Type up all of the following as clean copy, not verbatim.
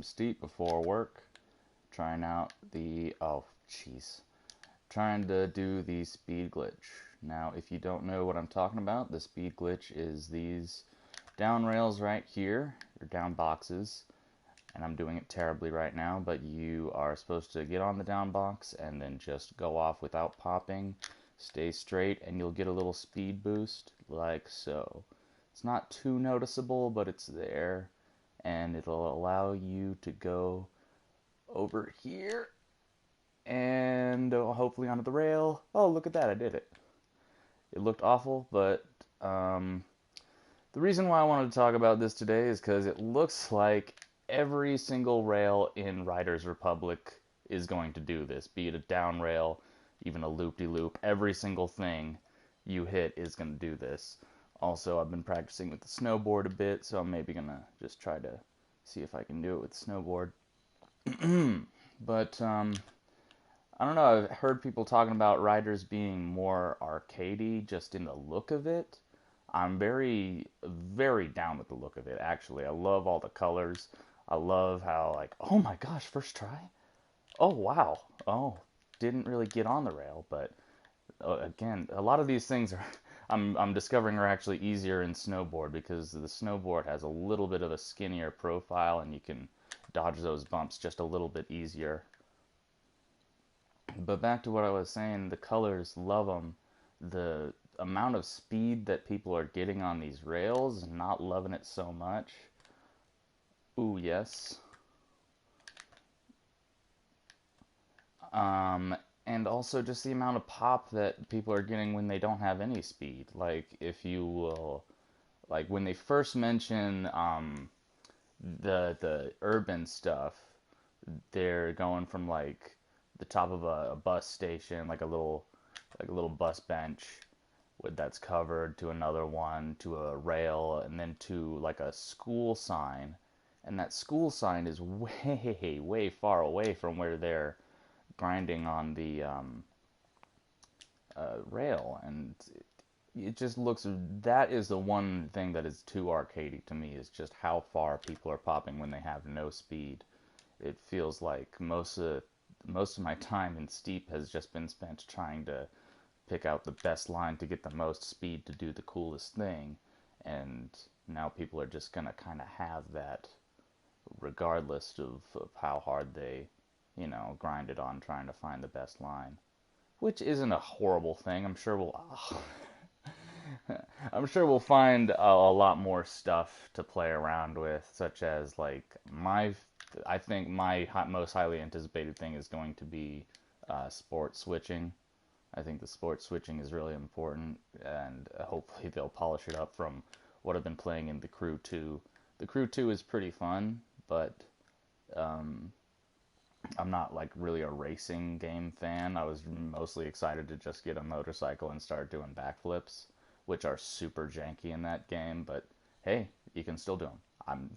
Steep before work, trying out trying to do the speed glitch. Now, if you don't know what I'm talking about, the speed glitch is these down rails right here, or down boxes, and I'm doing it terribly right now, but you are supposed to get on the down box and then just go off without popping, stay straight, and you'll get a little speed boost like so. It's not too noticeable, but it's there, and it'll allow you to go over here and hopefully onto the rail. Oh, look at that, I did it. It looked awful, but the reason why I wanted to talk about this today is because it looks like every single rail in Riders Republic is going to do this, be it a down rail, even a loop-de-loop. Every single thing you hit is going to do this. Also, I've been practicing with the snowboard a bit, so I'm maybe going to just try to see if I can do it with the snowboard. But I don't know. I've heard people talking about Riders being more arcadey just in the look of it. I'm very, very down with the look of it, actually. I love all the colors. I love how, like, oh my gosh, first try? Oh, wow. Oh, didn't really get on the rail, but again, a lot of these things are, I'm discovering are actually easier in snowboard because the snowboard has a little bit of a skinnier profile and you can dodge those bumps just a little bit easier. But back to what I was saying, the colors, love them. The amount of speed that people are getting on these rails, not loving it so much. Ooh, yes. And also just the amount of pop that people are getting when they don't have any speed. Like, if you will, like when they first mention the urban stuff, they're going from like the top of a bus station, like a little bus bench with that's covered to another one to a rail and then to like a school sign, and that school sign is way far away from where they're grinding on the rail, and it just looks, that is the one thing that is too arcadey to me, is just how far people are popping when they have no speed. It feels like most of my time in steep has just been spent trying to pick out the best line to get the most speed to do the coolest thing, and now people are just gonna kind of have that regardless of how hard they, grind it on trying to find the best line, which isn't a horrible thing. I'm sure we'll find a lot more stuff to play around with, such as like I think my most highly anticipated thing is going to be sport switching. I think the sport switching is really important, and hopefully they'll polish it up from what I've been playing in the Crew 2. The Crew 2 is pretty fun, but I'm not like really a racing game fan. I was mostly excited to just get a motorcycle and start doing backflips, which are super janky in that game, but hey, you can still do them. I'm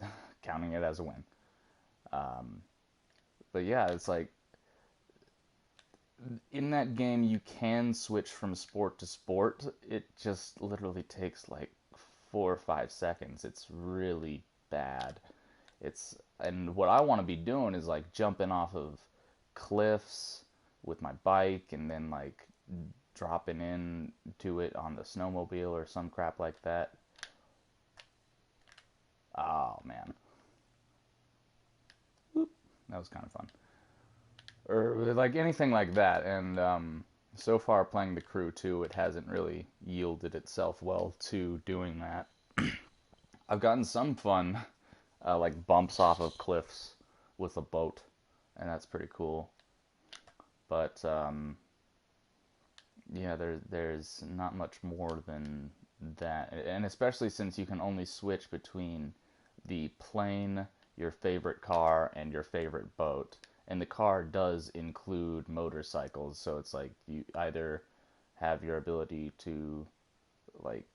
counting it as a win. But yeah, it's like in that game you can switch from sport to sport. It just literally takes like 4 or 5 seconds. It's really bad. And what I want to be doing is like jumping off of cliffs with my bike and then like dropping into it on the snowmobile or some crap like that. Oh man, that was kind of fun. Or like anything like that. And so far playing the Crew 2, it hasn't really yielded itself well to doing that. I've gotten some fun like bumps off of cliffs with a boat, and that's pretty cool. But yeah, there's not much more than that, and especially since you can only switch between the plane, your favorite car, and your favorite boat. And the car does include motorcycles, so it's like you either have your ability to like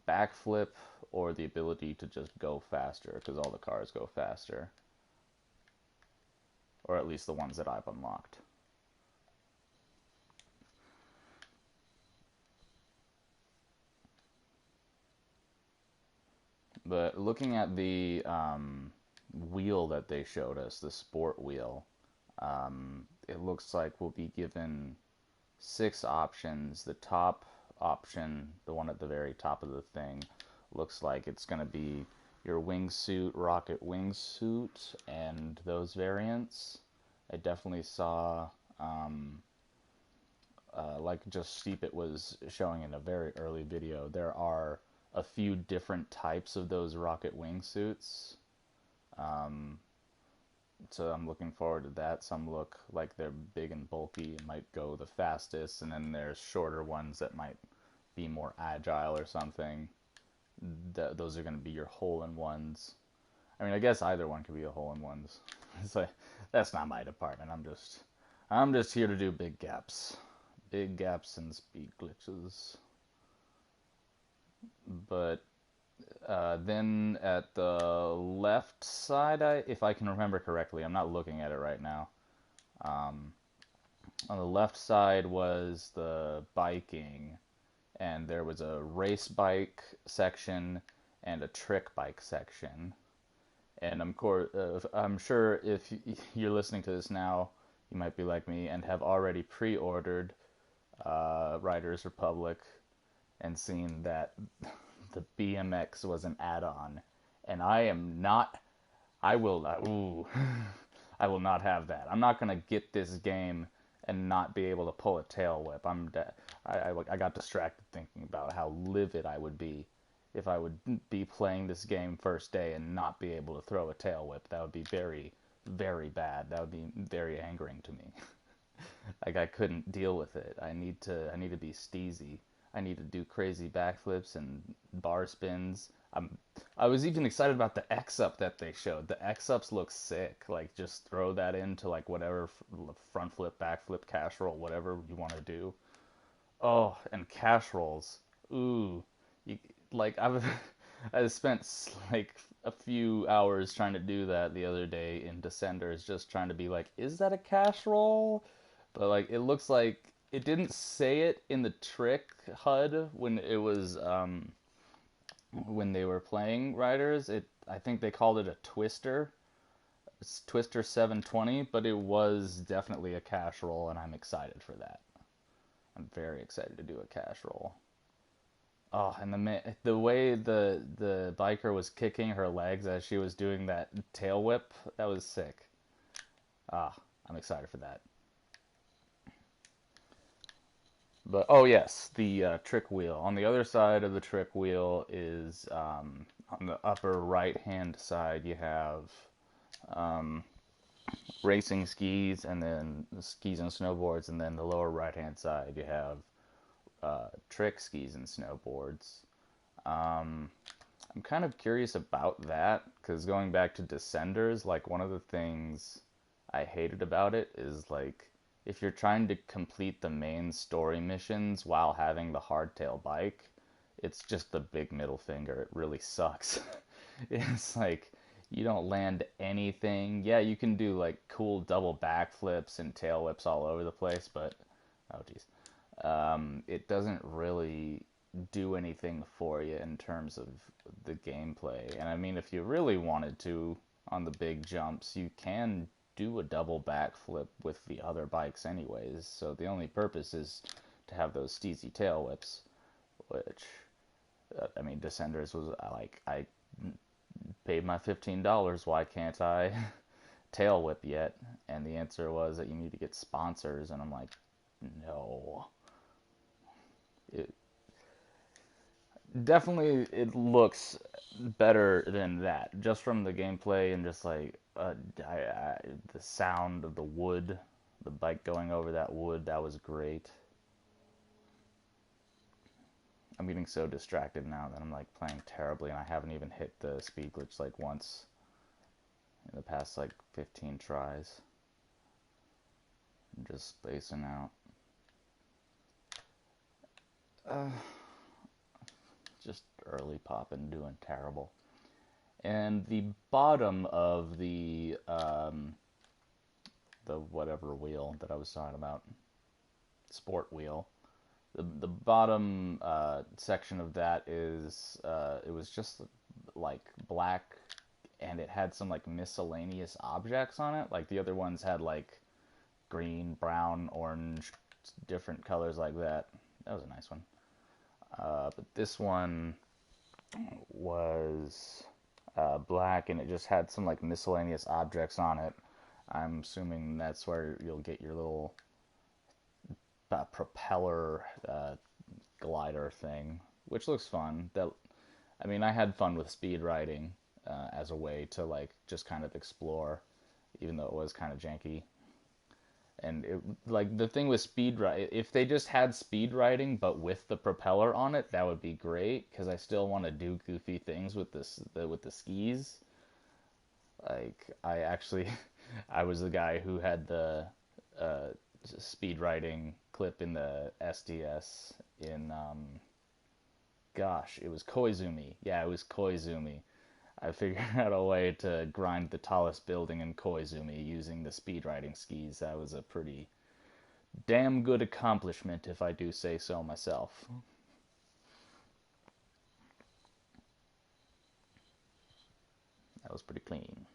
backflip or the ability to just go faster, because all the cars go faster, or at least the ones that I've unlocked. But looking at the wheel that they showed us, the sport wheel, it looks like we'll be given 6 options. The top option, the one at the very top of the thing, looks like it's going to be your wingsuit, rocket wingsuit, and those variants. I definitely saw, like just Steep It was showing in a very early video, there are a few different types of those rocket wingsuits. So I'm looking forward to that. Some look like they're big and bulky and might go the fastest, and then there's shorter ones that might be more agile or something. Those are going to be your hole-in-ones. I mean, I guess either one could be a hole-in-ones. It's like, that's not my department. I'm just here to do big gaps, and speed glitches. But then at the left side, if I can remember correctly, I'm not looking at it right now. On the left side was the biking, and there was a race bike section and a trick bike section. And I'm sure if you're listening to this now, you might be like me and have already pre-ordered Riders Republic and seen that the BMX was an add-on, and I am not. I will not. Ooh, I will not have that. I'm not gonna get this game and not be able to pull a tail whip. I got distracted thinking about how livid I would be if I would be playing this game first day and not be able to throw a tail whip. That would be very, very bad. That would be very angering to me. Like I couldn't deal with it. I need to be steezy. I need to do crazy backflips and bar spins. I was even excited about the X-Up that they showed. The X-Ups look sick. Like just throw that into like whatever front flip, back flip, cash roll, whatever you want to do. Oh, and cash rolls. Ooh, you, like I've I spent like a few hours trying to do that the other day in Descenders, just trying to be like, is that a cash roll? But like it looks like it didn't say it in the trick HUD when it was when they were playing Riders. It I think they called it a twister. It's Twister 720, but it was definitely a cash roll, and I'm excited for that. I'm very excited to do a cash roll. Oh, and the way the biker was kicking her legs as she was doing that tail whip, that was sick. Ah, I'm excited for that. But oh yes, the trick wheel. On the other side of the trick wheel is on the upper right hand side you have racing skis, and then skis and snowboards, and then the lower right hand side you have trick skis and snowboards. I'm kind of curious about that because going back to Descenders, like one of the things I hated about it is like if you're trying to complete the main story missions while having the hardtail bike, it's just the big middle finger. It really sucks. It's like you don't land anything. Yeah, you can do like cool double backflips and tail whips all over the place, but oh geez, it doesn't really do anything for you in terms of the gameplay. And I mean, if you really wanted to on the big jumps, you can do a double backflip with the other bikes anyways. So the only purpose is to have those steezy tail whips, which I mean, Descenders was like I paid my $15. Why can't I tail whip yet? And the answer was that you need to get sponsors, and I'm like, no. It definitely it looks better than that just from the gameplay and just like the sound of the wood, the bike going over that wood, that was great. I'm getting so distracted now that I'm like playing terribly, and I haven't even hit the speed glitch like once in the past like 15 tries. I'm just spacing out. Just early popping, doing terrible. And the bottom of the whatever wheel that I was talking about, sport wheel, the bottom section of that is it was just like black and it had some like miscellaneous objects on it. Like the other ones had like green, brown, orange, different colors like that. That was a nice one. But this one was black, and it just had some like miscellaneous objects on it. I'm assuming that's where you'll get your little propeller glider thing, which looks fun. I mean, I had fun with speed riding as a way to like just kind of explore, even though it was kind of janky. And it, like the thing with speed ride, if they just had speed riding but with the propeller on it, that would be great because I still want to do goofy things with with the skis. Like I actually, I was the guy who had the uh, speed riding clip in the SDS in gosh, it was Koizumi. Yeah, it was Koizumi. I figured out a way to grind the tallest building in Koizumi using the speed riding skis. That was a pretty damn good accomplishment, if I do say so myself. That was pretty clean.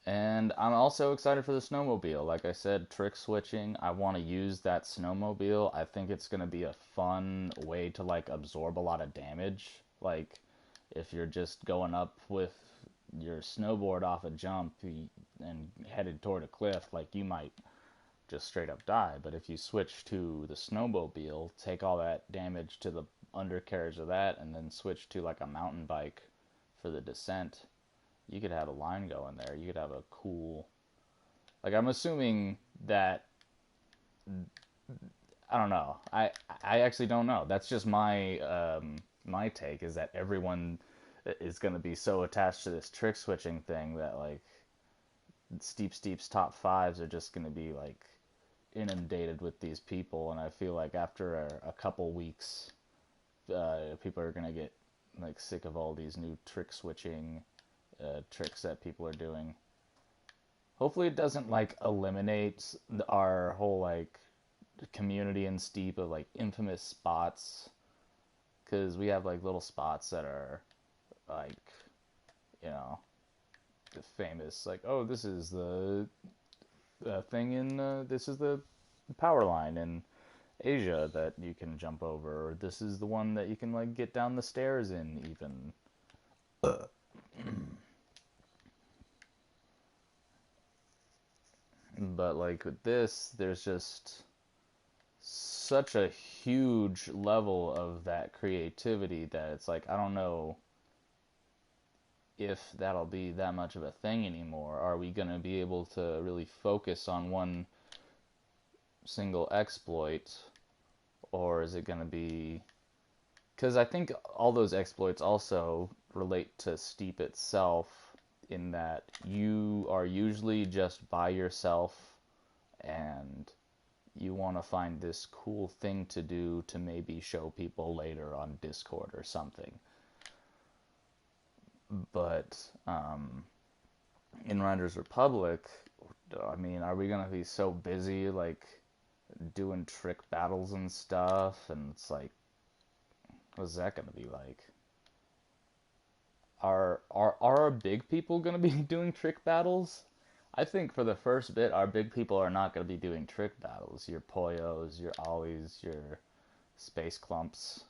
And I'm also excited for the snowmobile. Like I said, trick switching. I want to use that snowmobile. I think it's going to be a fun way to like absorb a lot of damage. Like if you're just going up with your snowboard off a jump and headed toward a cliff, like you might just straight up die. But if you switch to the snowmobile, take all that damage to the undercarriage of that, and then switch to like a mountain bike for the descent, you could have a line going there. You could have a cool, like I'm assuming that, I don't know. I actually don't know. That's just my take is that everyone is going to be so attached to this trick switching thing that like Steep's top fives are just going to be like inundated with these people, and I feel like after a couple weeks, people are going to get like sick of all these new trick switching tricks that people are doing. Hopefully it doesn't like eliminate our whole like community in Steep of like infamous spots, because we have like little spots that are like, you know, famous, like, oh, this is the thing in this is the power line in Asia that you can jump over, or this is the one that you can like get down the stairs in even. But like with this, there's just such a huge level of that creativity that it's like I don't know if that'll be that much of a thing anymore. Are we going to be able to really focus on one single exploit, or is it going to be, because I think all those exploits also relate to Steep itself, in that you are usually just by yourself and you want to find this cool thing to do to maybe show people later on Discord or something. But in Riders Republic, I mean, are we going to be so busy like doing trick battles and stuff? And it's like, what's that going to be like? Are our big people going to be doing trick battles? I think for the first bit, our big people are not going to be doing trick battles. Your Poyos, your Ollies, your Space Clumps.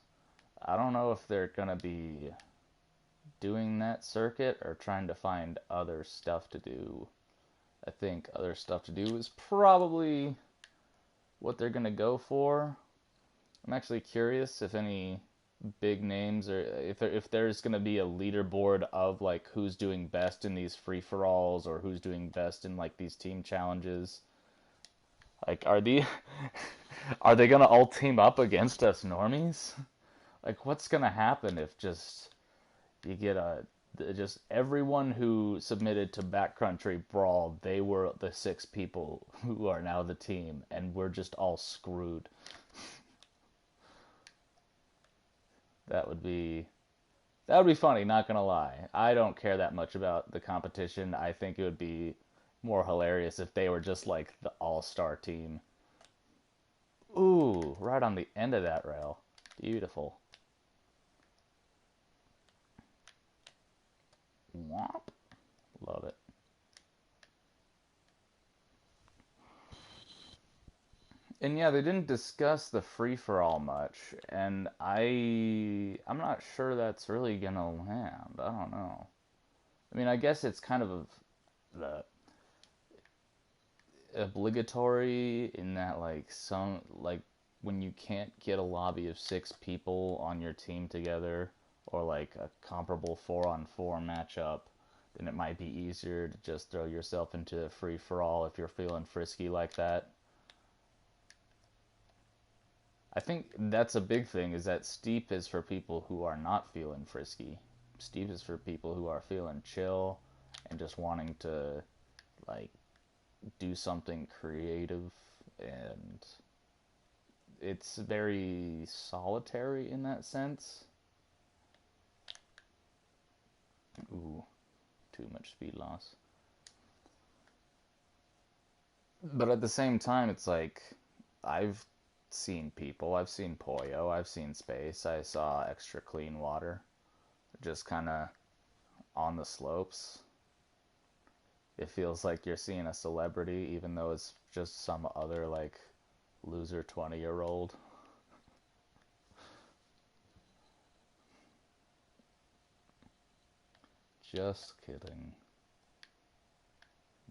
I don't know if they're going to be doing that circuit or trying to find other stuff to do. I think other stuff to do is probably what they're going to go for. I'm actually curious if any big names, or if there's going to be a leaderboard of like who's doing best in these free-for-alls or who's doing best in like these team challenges. Like are they going to all team up against us normies? Like what's going to happen if just you get just everyone who submitted to Backcountry Brawl, they were the 6 people who are now the team, and we're just all screwed. That would be funny, not gonna lie. I don't care that much about the competition. I think it would be more hilarious if they were just like the all-star team. Ooh, right on the end of that rail. Beautiful. Womp. Love it. And yeah, they didn't discuss the free-for-all much, and I'm not sure that's really gonna land. I don't know. I mean, I guess it's kind of the obligatory in that like when you can't get a lobby of 6 people on your team together or like a comparable 4-on-4 matchup, then it might be easier to just throw yourself into a free-for-all if you're feeling frisky like that. I think that's a big thing, is that steep is for people who are not feeling frisky. Steep is for people who are feeling chill and just wanting to like do something creative, and it's very solitary in that sense. Ooh, too much speed loss. But at the same time, it's like I've seen people, I've seen Poyo, I've seen Space, I saw Extra Clean Water, just kind of on the slopes. It feels like you're seeing a celebrity, even though it's just some other, like, loser 20-year-old. Just kidding.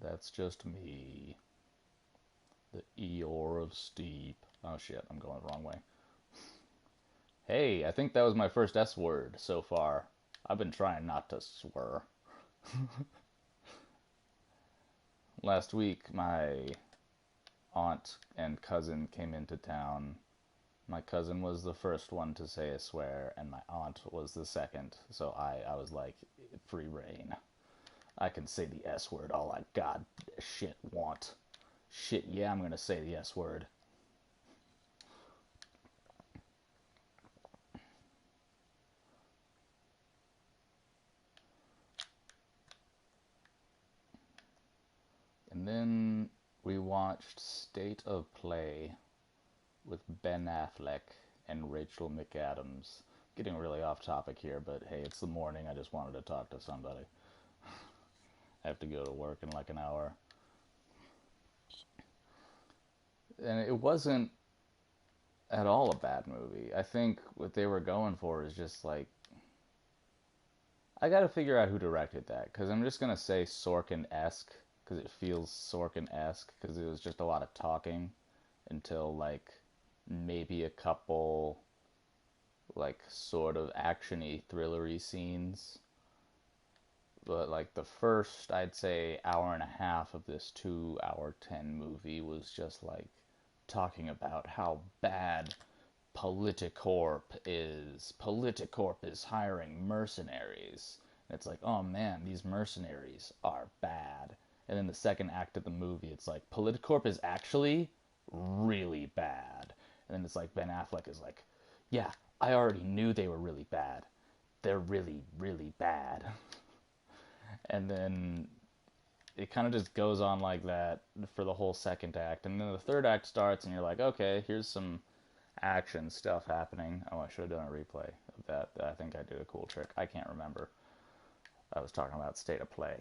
That's just me. The Eeyore of Steep. Oh shit, I'm going the wrong way. Hey, I think that was my first S word so far. I've been trying not to swear. Last week, my aunt and cousin came into town. My cousin was the first one to say a swear, and my aunt was the second. So I was like, free reign. I can say the S word all I god shit want. Shit, yeah, I'm gonna say the S word. And then we watched State of Play with Ben Affleck and Rachel McAdams. Getting really off topic here, but hey, it's the morning. I just wanted to talk to somebody. I have to go to work in like an hour. And it wasn't at all a bad movie. I think what they were going for is just like, I gotta figure out who directed that, because I'm just gonna say Sorkin-esque, because it feels Sorkin-esque, because it was just a lot of talking until like maybe a couple like sort of actiony, thrillery scenes. But like the first, I'd say, hour and a half of this 2-hour 10 movie was just like talking about how bad Politicorp is. Politicorp is hiring mercenaries. And it's like, oh man, these mercenaries are bad. And then the second act of the movie, it's like, Politicorp is actually really bad. And then it's like, Ben Affleck is like, yeah, I already knew they were really bad. They're really, really bad. And then it kind of just goes on like that for the whole second act. And then the third act starts, and you're like, okay, here's some action stuff happening. Oh, I should have done a replay of that. I think I did a cool trick. I can't remember. I was talking about State of Play.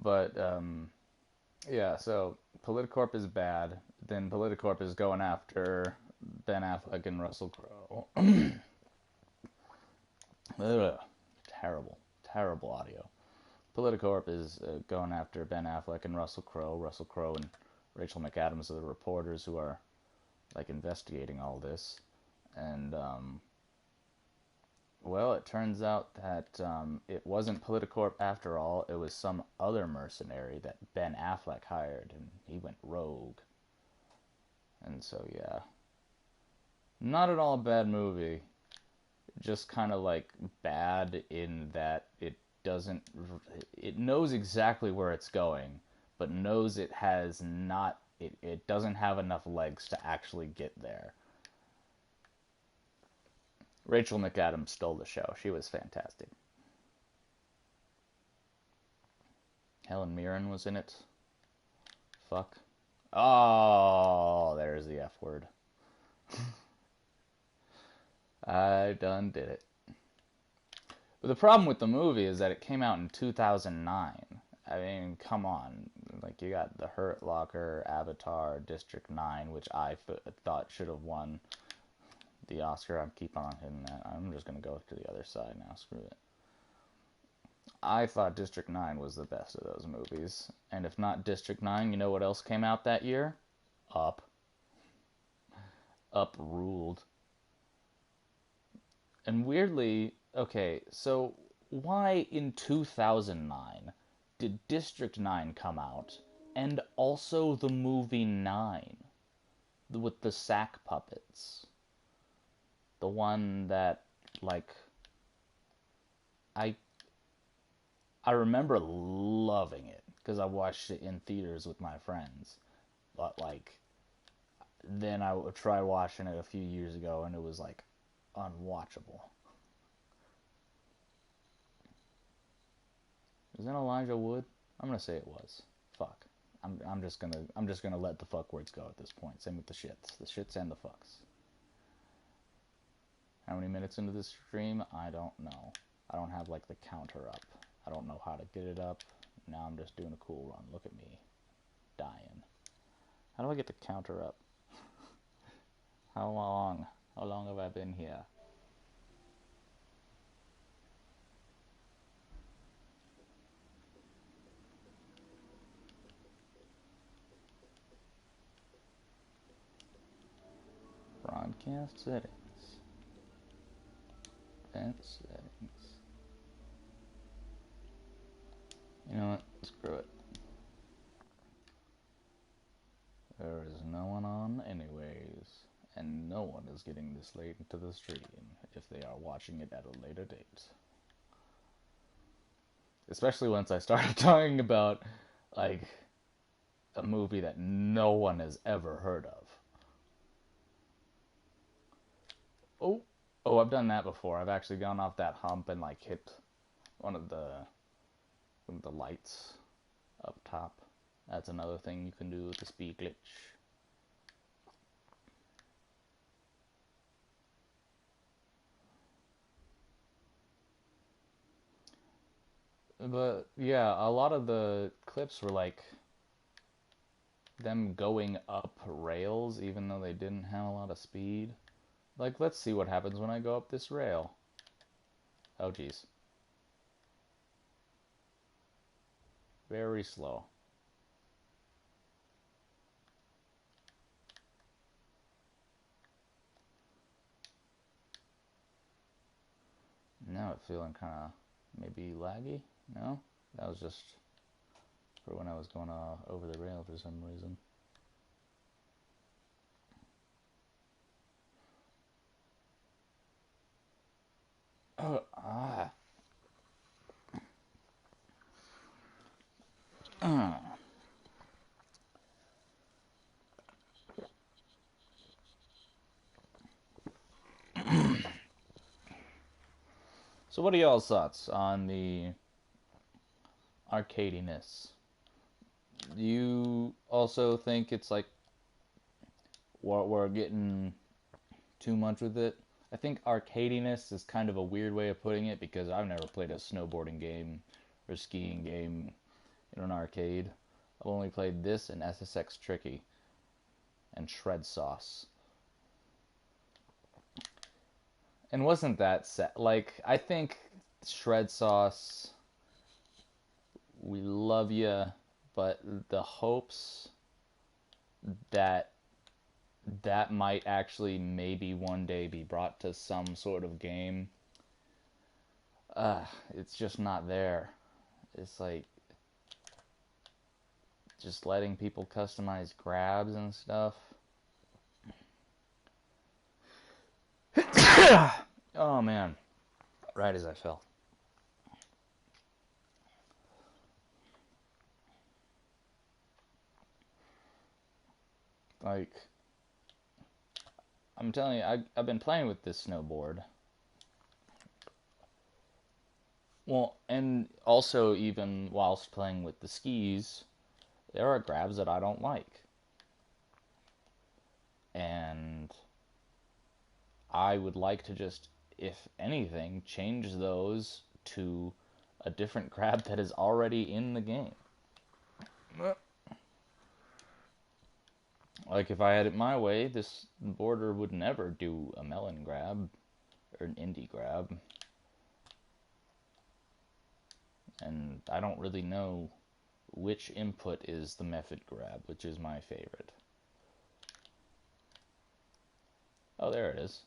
But, yeah, so Politicorp is bad. Then Politicorp is going after Ben Affleck and Russell Crowe. Terrible, terrible audio. Politicorp is going after Ben Affleck and Russell Crowe. Russell Crowe and Rachel McAdams are the reporters who are like investigating all this. And well, it turns out that it wasn't Politicorp after all. It was some other mercenary that Ben Affleck hired, and he went rogue. And so yeah, not at all a bad movie. Just kind of like bad in that it knows exactly where it's going, but knows it doesn't have enough legs to actually get there. Rachel McAdams stole the show. She was fantastic. Helen Mirren was in it. Fuck. Oh, there's the F word. I done did it. But the problem with the movie is that it came out in 2009. I mean, come on. Like, you got The Hurt Locker, Avatar, District 9, which I thought should have won the Oscar. I keep on hitting that. I'm just going to go to the other side now. Screw it. I thought District 9 was the best of those movies. And if not District 9, you know what else came out that year? Up. Up ruled. And weirdly, okay, so why in 2009 did District 9 come out and also the movie 9 with the sack puppets? The one that, like, I remember loving it because I watched it in theaters with my friends. But, like, then I would try watching it a few years ago and it was, like, unwatchable. Is that Elijah Wood? I'm gonna say it was. Fuck. I'm just gonna let the fuck words go at this point. Same with the shits and the fucks. How many minutes into this stream? I don't know. I don't have like the counter up. I don't know how to get it up. Now I'm just doing a cool run. Look at me, dying. How do I get the counter up? How long? How long have I been here? Broadcast settings. Event settings. You know what? Screw it. There is no one on anyways. And no one is getting this late into the stream if they are watching it at a later date. Especially once I started talking about, like, a movie that no one has ever heard of. Oh, I've done that before. I've actually gone off that hump and, like, hit one of the lights up top. That's another thing you can do with the speed glitch. But yeah, a lot of the clips were like them going up rails even though they didn't have a lot of speed. Like, let's see what happens when I go up this rail. Oh geez. Very slow. Now it's feeling kind of maybe laggy. No? That was just for when I was going over the rail for some reason. So what are y'all's thoughts on the Arcadiness? Do you also think it's like we're getting too much with it? I think Arcadiness is kind of a weird way of putting it because I've never played a snowboarding game or skiing game in an arcade. I've only played this and SSX Tricky and Shred Sauce. And wasn't that sad? Like, I think Shred Sauce, we love you, but the hopes that that might actually maybe one day be brought to some sort of game, it's just not there. It's like just letting people customize grabs and stuff. Oh man, right as I fell. Like, I'm telling you, I've been playing with this snowboard. Well, and also even whilst playing with the skis, there are grabs that I don't like. And I would like to just, if anything, change those to a different grab that is already in the game. Like, if I had it my way, this boarder would never do a melon grab, or an indie grab. And I don't really know which input is the method grab, which is my favorite. Oh, there it is.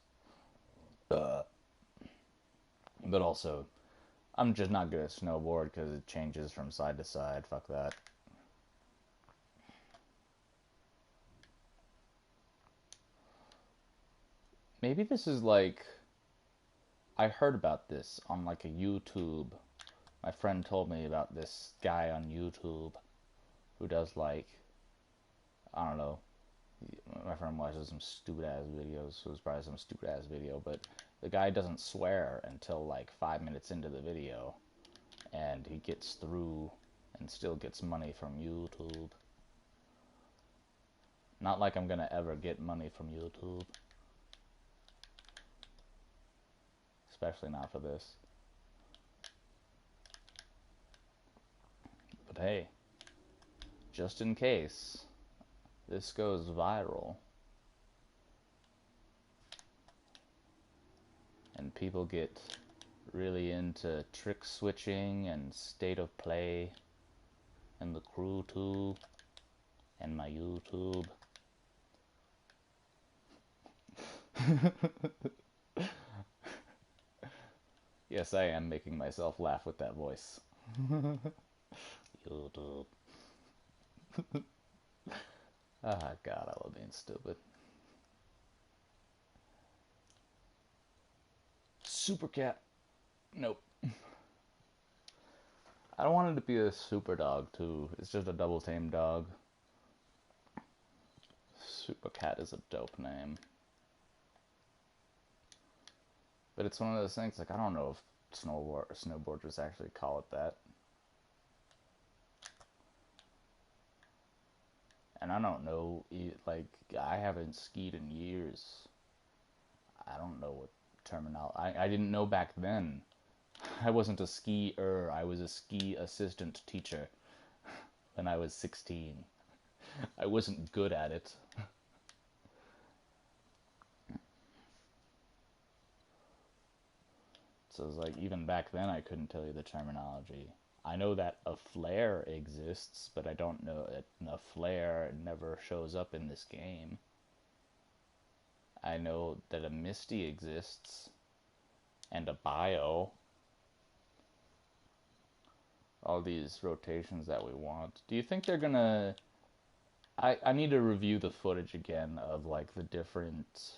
But also, I'm just not good at snowboard because it changes from side to side. Fuck that. Maybe this is like... I heard about this on like a YouTube. My friend told me about this guy on YouTube who does like... I don't know. My friend watches some stupid ass videos, so it's probably some stupid ass video, but the guy doesn't swear until like 5 minutes into the video, and he gets through and still gets money from YouTube. Not like I'm gonna ever get money from YouTube. Especially not for this. But hey, just in case this goes viral and people get really into trick switching and state of play and the crew tube and my YouTube. Yes, I am making myself laugh with that voice. YouTube. Ah, God, I love being stupid. Super cat. Nope. I don't want it to be a super dog, too. It's just a double tame dog. Super cat is a dope name. But it's one of those things, like, I don't know if snowboarders actually call it that. And I don't know, like, I haven't skied in years. I don't know what terminology... I didn't know back then. I wasn't a skier, I was a ski assistant teacher when I was 16. I wasn't good at it. So it's like, even back then I couldn't tell you the terminology. I know that a flare exists, but I don't know that a flare never shows up in this game. I know that a misty exists, and a bio. All these rotations that we want. Do you think they're gonna... I need to review the footage again of like the different...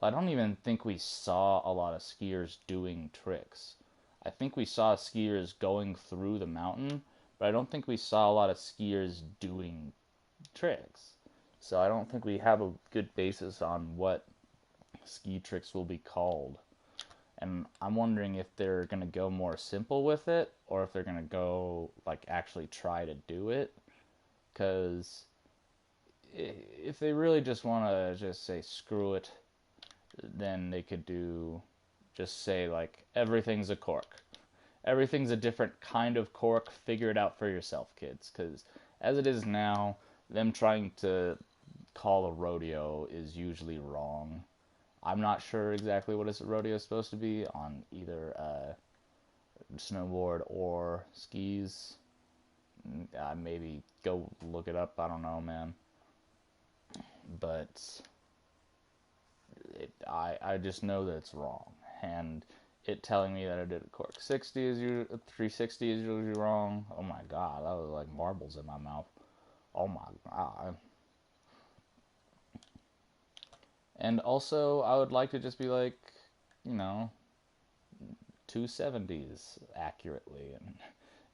I don't even think we saw a lot of skiers doing tricks. I think we saw skiers going through the mountain, but I don't think we saw a lot of skiers doing tricks. So I don't think we have a good basis on what ski tricks will be called. And I'm wondering if they're going to go more simple with it, or if they're going to go, like, actually try to do it. Because if they really just want to just say, screw it, then they could just say, like, everything's a cork. Everything's a different kind of cork. Figure it out for yourself, kids. Because as it is now, them trying to call a rodeo is usually wrong. I'm not sure exactly what a rodeo is supposed to be on either snowboard or skis. Maybe go look it up. I don't know, man. But I just know that it's wrong. And it telling me that I did a cork 60 is usually, 360 is usually wrong. Oh my God, that was like marbles in my mouth. Oh my God. And also, I would like to just be like, 270s accurately. And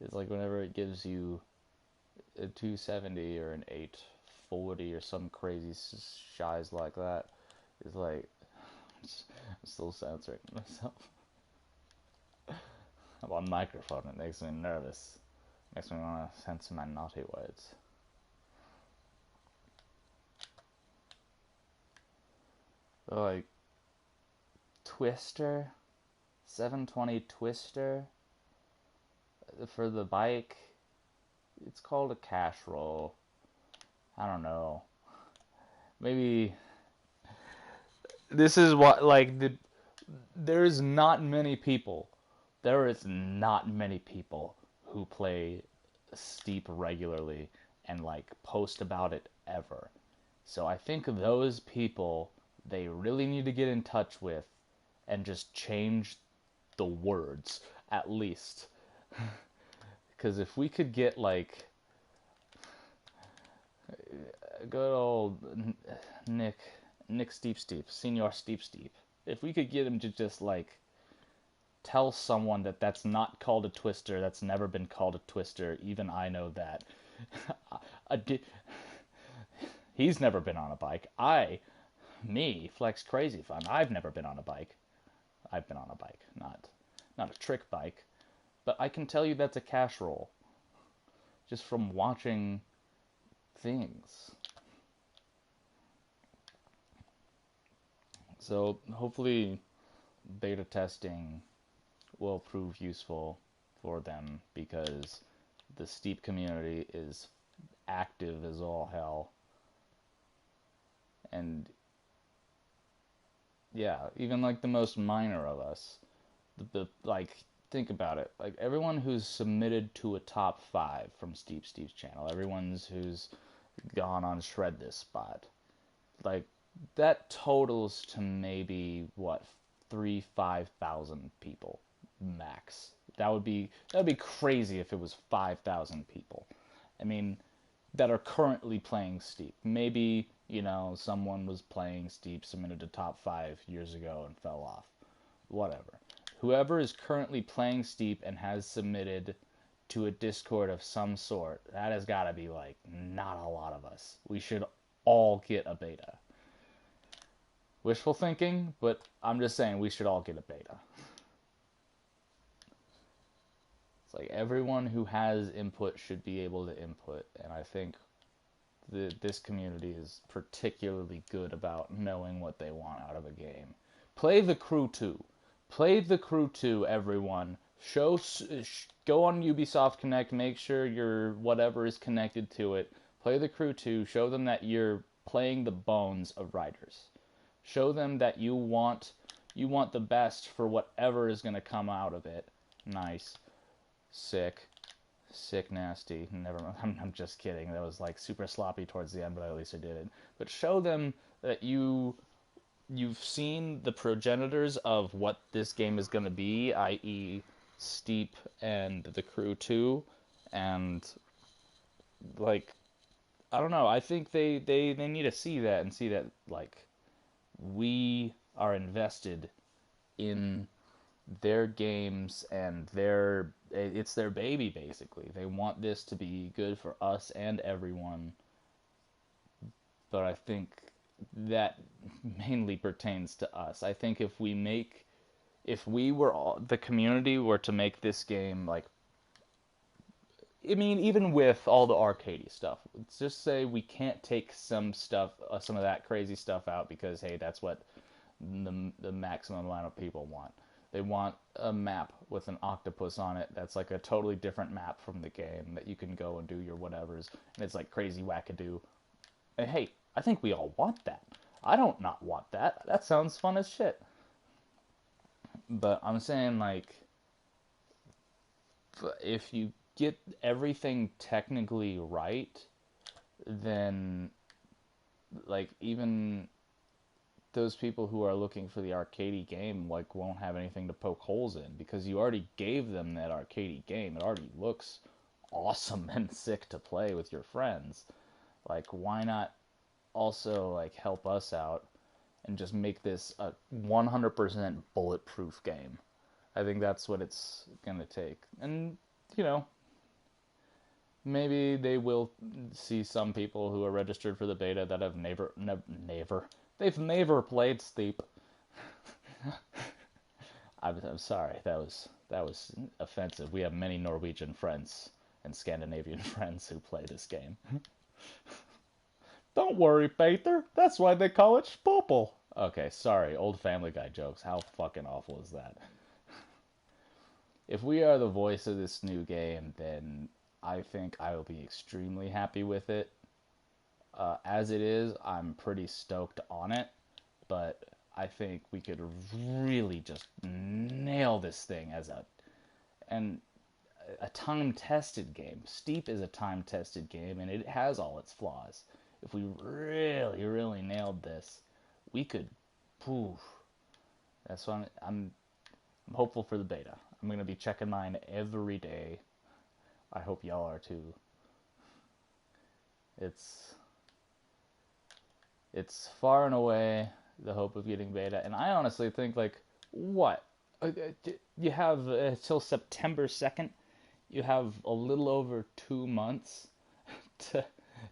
it's like whenever it gives you a 270 or an 840 or some crazy shies like that, it's like, I'm still censoring myself. I'm on microphone, it makes me nervous. It makes me want to censor my naughty words. Like, Twister 720 Twister for the bike. It's called a cash roll. I don't know. Maybe this is what, like, there's not many people. There is not many people who play Steep regularly and, like, post about it ever. So I think those people, they really need to get in touch with and just change the words, at least. Because if we could get, like, good old Nick Steep, Senior Steep. If we could get him to just, like, tell someone that that's not called a twister, that's never been called a twister, even I know that. He's never been on a bike. Flex Crazy Fun, I've never been on a bike. I've been on a bike, not a trick bike. But I can tell you that's a cash roll. Just from watching things. So hopefully beta testing will prove useful for them, because the Steep community is active as all hell. And yeah, even like the most minor of us, like, think about it. Like, everyone who's submitted to a top 5 from Steep's channel, everyone's who's gone on Shred This spot, like, that totals to maybe what, 5,000 people max. That'd be crazy if it was 5,000 people. I mean, that are currently playing Steep. Maybe, someone was playing Steep, submitted to top 5 years ago and fell off. Whatever. Whoever is currently playing Steep and has submitted to a Discord of some sort, that has got to be, like, not a lot of us. We should all get a beta. Wishful thinking, but I'm just saying we should all get a beta. It's like everyone who has input should be able to input, and I think this community is particularly good about knowing what they want out of a game. Play the Crew 2. Play the Crew 2, everyone. Go on Ubisoft Connect, make sure your whatever is connected to it. Play the Crew 2, show them that you're playing the bones of Riders. Show them that you want the best for whatever is going to come out of it. Nice. Sick, nasty. Never mind. I'm just kidding. That was, like, super sloppy towards the end, but at least I did it. But show them that you've seen the progenitors of what this game is going to be, i.e. Steep and the Crew 2, and, like, I don't know. I think they need to see that and see that, like, we are invested in their games, and it's their baby, basically. They want this to be good for us and everyone. But I think that mainly pertains to us. I think if the community were to make this game, like, I mean, even with all the arcadey stuff, let's just say we can't take some of that crazy stuff out because, hey, that's what the maximum amount of people want. They want a map with an octopus on it that's like a totally different map from the game that you can go and do your whatevers, and it's like crazy wackadoo. And hey, I think we all want that. I don't not want that. That sounds fun as shit. But I'm saying, like, if you get everything technically right, then, like, even those people who are looking for the arcadey game, like, won't have anything to poke holes in, because you already gave them that arcadey game. It already looks awesome and sick to play with your friends. Like, why not also, like, help us out and just make this a 100% bulletproof game? I think that's what it's gonna take. And, maybe they will see some people who are registered for the beta that have they've never played Steep. I'm sorry, that was offensive. We have many Norwegian friends and Scandinavian friends who play this game. Don't worry, Peter. That's why they call it Spopel. Okay, sorry, old Family Guy jokes. How fucking awful is that? if we are the voice of this new game, then I think I will be extremely happy with it. As it is, I'm pretty stoked on it, but I think we could really just nail this thing as a time-tested game. Steep is a time-tested game, and it has all its flaws. If we really, really nailed this, we could. Poof. That's why I'm hopeful for the beta. I'm gonna be checking mine every day. I hope y'all are too. It's far and away the hope of getting beta, and I honestly think like what you have till September 2nd. You have a little over 2 months to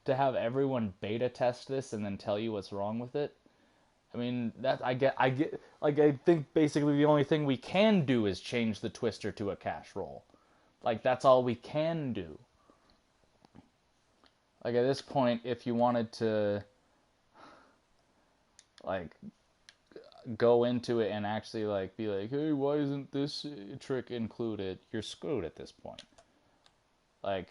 have everyone beta test this and then tell you what's wrong with it. I mean, I get, like, I think basically the only thing we can do is change the twister to a cash roll. Like, that's all we can do. Like, at this point, if you wanted to, like, go into it and actually, like, be like, hey, why isn't this trick included? You're screwed at this point. Like,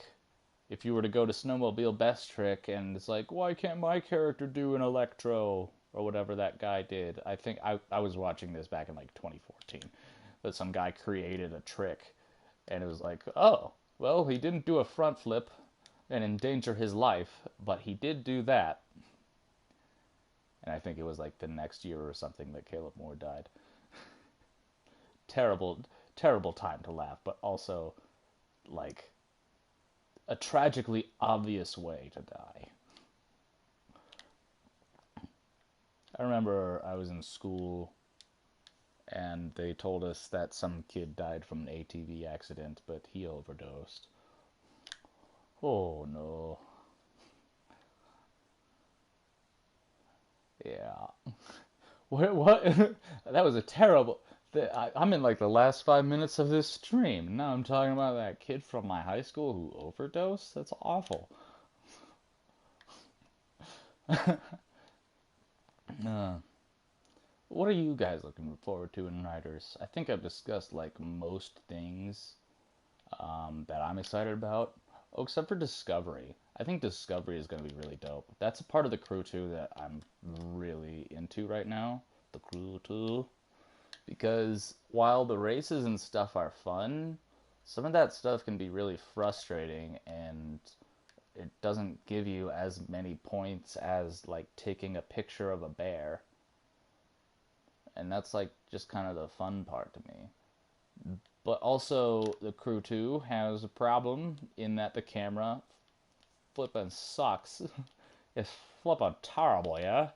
if you were to go to Snowmobile Best Trick and it's like, why can't my character do an electro? Or whatever that guy did. I think I was watching this back in like 2014. But some guy created a trick. And it was like, oh, well, he didn't do a front flip and endanger his life. But he did do that. And I think it was like the next year or something that Caleb Moore died. Terrible, terrible time to laugh. But also, like, a tragically obvious way to die. I remember I was in school and they told us that some kid died from an ATV accident, but he overdosed. Oh no. Yeah. What? That was a terrible. I'm in like the last 5 minutes of this stream. Now I'm talking about that kid from my high school who overdosed? That's awful. Uh, what are you guys looking forward to in Riders? I think I've discussed like most things that I'm excited about. Oh, except for Discovery. I think Discovery is going to be really dope. That's a part of the crew too that I'm really into right now. The crew too. Because while the races and stuff are fun, some of that stuff can be really frustrating and it doesn't give you as many points as like taking a picture of a bear. And that's like just kind of the fun part to me. But also the Crew 2 has a problem in that the camera flipping sucks. It's flipping terrible, yeah?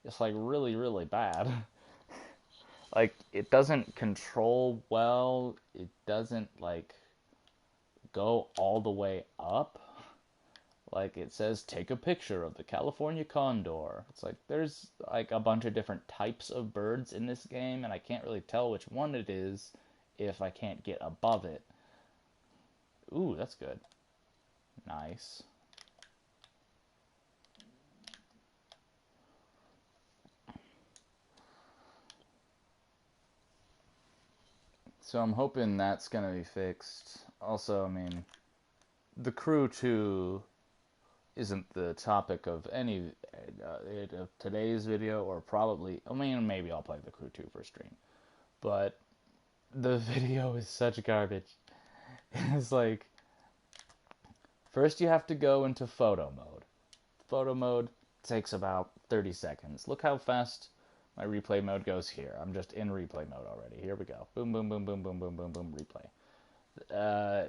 It's like really, really bad. Like, it doesn't control well. It doesn't like go all the way up. Like, it says, take a picture of the California condor. It's like, there's, like, a bunch of different types of birds in this game, and I can't really tell which one it is if I can't get above it. Ooh, that's good. Nice. So I'm hoping that's gonna be fixed. Also, I mean, the Crew 2 isn't the topic of any of today's video, or probably, I mean, maybe I'll play the Crew 2 for stream. But the video is such garbage. It's like, first you have to go into photo mode. Photo mode takes about 30 seconds. Look how fast my replay mode goes here. I'm just in replay mode already. Here we go. Boom, boom, boom, boom, boom, boom, boom, boom, replay.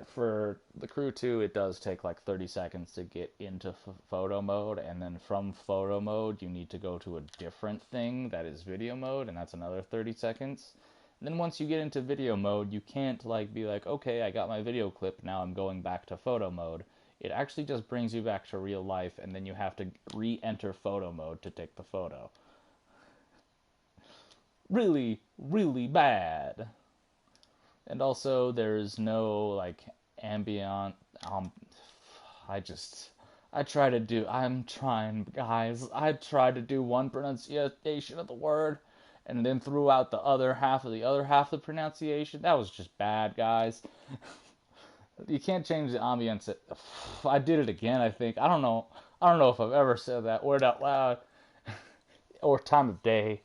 For the Crew 2, it does take like 30 seconds to get into photo mode, and then from photo mode, you need to go to a different thing that is video mode, and that's another 30 seconds. And then once you get into video mode, you can't like be like, okay, I got my video clip, now I'm going back to photo mode. It actually just brings you back to real life, and then you have to re-enter photo mode to take the photo. Really, really bad. And also, there's no, like, ambient, I'm trying, guys, I try to do one pronunciation of the word, and then threw out the other half of the pronunciation. That was just bad, guys. You can't change the ambience. I did it again, I think. I don't know. I don't know if I've ever said that word out loud, or time of day.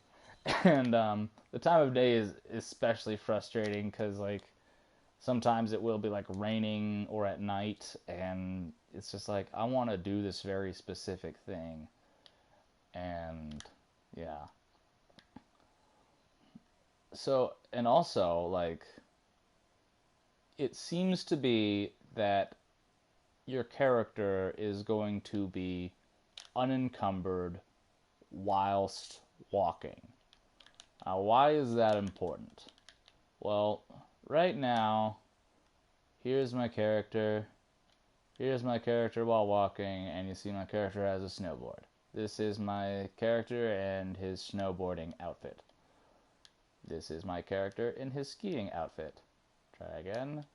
And the time of day is especially frustrating because, like, sometimes it will be like raining or at night, and it's just like I want to do this very specific thing. And yeah. So, and also, like, it seems to be that your character is going to be unencumbered whilst walking. Now, why is that important? Well, right now, here's my character. Here's my character while walking, and you see my character has a snowboard. This is my character and his snowboarding outfit. This is my character in his skiing outfit. Try again.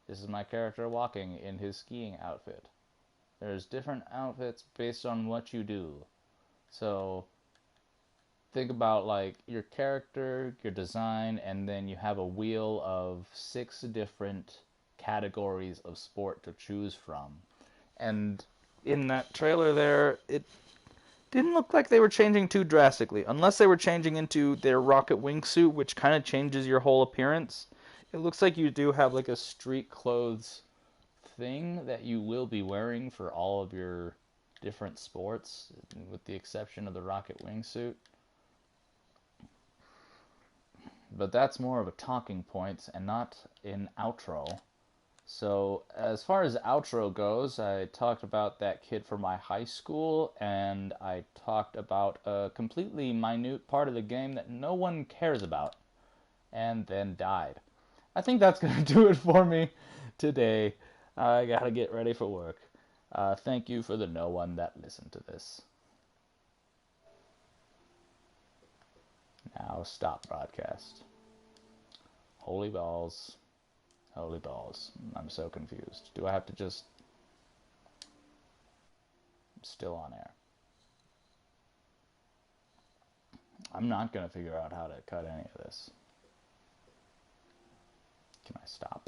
This is my character walking in his skiing outfit. There's different outfits based on what you do. So think about like your character, your design, and then you have a wheel of 6 different categories of sport to choose from. And in that trailer there, it didn't look like they were changing too drastically, unless they were changing into their rocket wingsuit, which kind of changes your whole appearance. It looks like you do have like a street clothes thing that you will be wearing for all of your different sports, with the exception of the rocket wingsuit. But that's more of a talking point and not an outro. So as far as outro goes, I talked about that kid from my high school, and I talked about a completely minute part of the game that no one cares about, and then died. I think that's going to do it for me today. I gotta get ready for work. Thank you for the no one that listened to this. Now stop broadcast. Holy balls. Holy balls. I'm so confused. Do I have to just... I'm still on air. I'm not going to figure out how to cut any of this. Can I stop?